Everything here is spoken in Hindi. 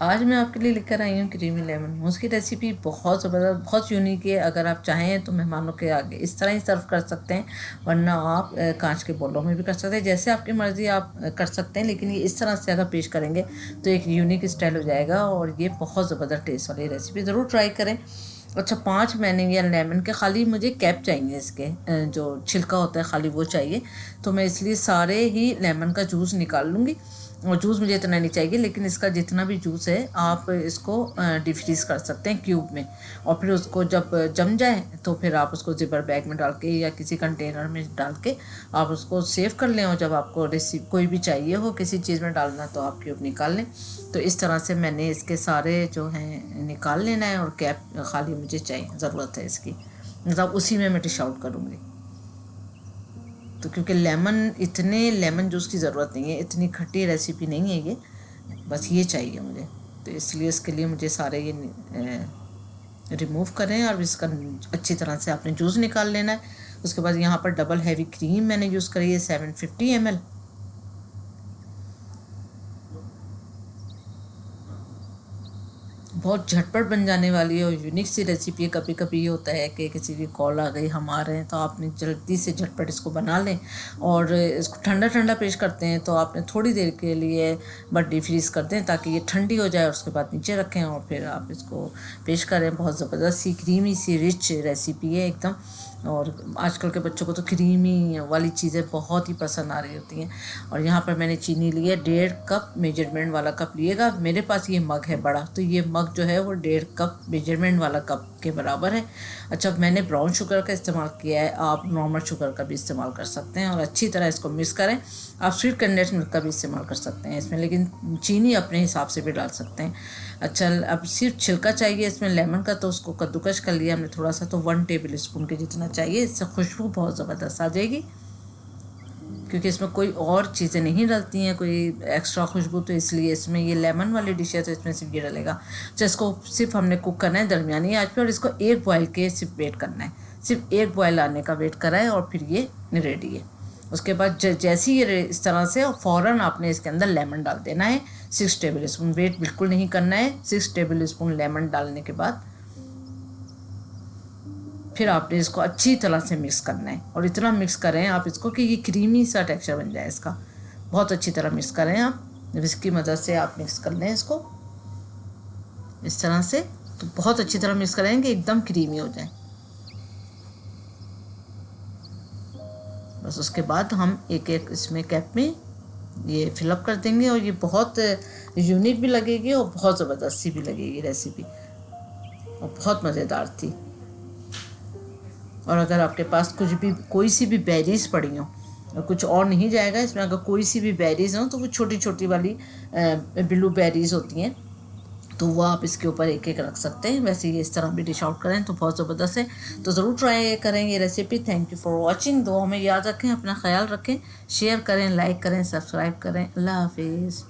आज मैं आपके लिए लेकर आई हूँ क्रीमी लेमन मूस की रेसिपी। बहुत ज़बरदस्त, बहुत यूनिक है। अगर आप चाहें तो मेहमानों के आगे इस तरह ही सर्व कर सकते हैं, वरना आप कांच के बोलों में भी कर सकते हैं। जैसे आपकी मर्ज़ी आप कर सकते हैं, लेकिन ये इस तरह से अगर पेश करेंगे तो एक यूनिक स्टाइल हो जाएगा और ये बहुत ज़बरदस्त टेस्ट वाली रेसिपी ज़रूर ट्राई करें। अच्छा, 5 मैंने ये लेमन के खाली मुझे कैप चाहिए, इसके जो छिलका होता है खाली वो चाहिए। तो मैं इसलिए सारे ही लेमन का जूस निकाल लूँगी। और जूस मुझे इतना नहीं चाहिए, लेकिन इसका जितना भी जूस है आप इसको डिफ्रीज़ कर सकते हैं क्यूब में। और फिर उसको जब जम जाए तो फिर आप उसको ज़िपर बैग में डाल के या किसी कंटेनर में डाल के आप उसको सेव कर लें। और जब आपको रेसिपी कोई भी चाहिए हो किसी चीज़ में डालना तो आप क्यूब निकाल लें। तो इस तरह से मैंने इसके सारे जो हैं निकाल लेना है। और कैप खाली मुझे चाहिए, ज़रूरत है इसकी, मतलब उसी में मैं डिश आउट करूँगी। तो क्योंकि इतने लेमन जूस की ज़रूरत नहीं है, इतनी खट्टी रेसिपी नहीं है ये, बस ये चाहिए मुझे। तो इसलिए इसके लिए मुझे सारे ये रिमूव करें और इसका अच्छी तरह से आपने जूस निकाल लेना है। उसके बाद यहाँ पर डबल हैवी क्रीम मैंने यूज़ करी है 750 ml। बहुत झटपट बन जाने वाली है और यूनिक सी रेसिपी है। कभी कभी ये होता है कि किसी की कॉल आ गई, हम आ रहे हैं, तो आपने जल्दी से झटपट इसको बना लें। और इसको ठंडा ठंडा पेश करते हैं तो आपने थोड़ी देर के लिए बस डिफ्रीज़ कर दें ताकि ये ठंडी हो जाए। और उसके बाद नीचे रखें और फिर आप इसको पेश करें। बहुत ज़बरदस्त सी क्रीमी सी रिच रेसिपी है एकदम। और आजकल के बच्चों को तो क्रीमी वाली चीज़ें बहुत ही पसंद आ रही होती हैं। और यहाँ पर मैंने चीनी ली है 1.5 कप, मेजरमेंट वाला कप लिएगा। मेरे पास ये मग है बड़ा, तो ये मग जो है वो 1.5 कप मेजरमेंट वाला कप के बराबर है। अच्छा, मैंने ब्राउन शुगर का इस्तेमाल किया है, आप नॉर्मल शुगर का भी इस्तेमाल कर सकते हैं। और अच्छी तरह इसको मिक्स करें। आप स्वीट कंडेंस मिल्क का भी इस्तेमाल कर सकते हैं इसमें, लेकिन चीनी अपने हिसाब से भी डाल सकते हैं। अच्छा, अब सिर्फ छिलका चाहिए इसमें लेमन का, तो उसको कद्दूकश कर लिया हमने थोड़ा सा, तो 1 टेबल स्पून के जितना चाहिए। इससे खुशबू बहुत ज़बरदस्त आ जाएगी, क्योंकि इसमें कोई और चीज़ें नहीं डलती हैं कोई एक्स्ट्रा खुशबू, तो इसलिए इसमें ये लेमन वाली डिश है तो इसमें सिर्फ ये डलेगा। तो इसको सिर्फ हमने कुक करना है दरमियानी आंच पे, और इसको एक बॉयल के सिर्फ वेट करना है। सिर्फ एक बॉयल आने का वेट करा है और फिर ये रेडी है। उसके बाद जैसे ही ये इस तरह से, और फ़ौरन आपने इसके अंदर लेमन डाल देना है 6 टेबल स्पून। वेट बिल्कुल नहीं करना है। 6 टेबल स्पून लेमन डालने के बाद फिर आपने इसको अच्छी तरह से मिक्स करना है। और इतना मिक्स करें आप इसको कि ये क्रीमी सा टेक्सचर बन जाए इसका। बहुत अच्छी तरह मिक्स करें आप, विस्क की मदद से आप मिक्स कर लें इसको इस तरह से। तो बहुत अच्छी तरह मिक्स करें कि एकदम क्रीमी हो जाए। बस उसके बाद हम एक एक इसमें कैप में ये फिलअप कर देंगे। और ये बहुत यूनिक भी लगेगी और बहुत ज़बरदस्त सी भी लगेगी रेसिपी, और बहुत मज़ेदार थी। और अगर आपके पास कोई सी भी बेरीज पड़ी हो, और कुछ और नहीं जाएगा इसमें, अगर कोई सी भी बेरीज हो तो वो छोटी छोटी वाली ब्लू बेरीज होती हैं, तो वो आप इसके ऊपर एक एक रख सकते हैं। वैसे ये इस तरह भी डिश आउट करें तो बहुत ज़बरदस्त है। तो ज़रूर ट्राई करें ये recipe. Thank you for watching. दुआ में याद रखें, अपना ख्याल रखें, शेयर करें, लाइक करें, सब्सक्राइब करें। अल्लाह हाफिज़।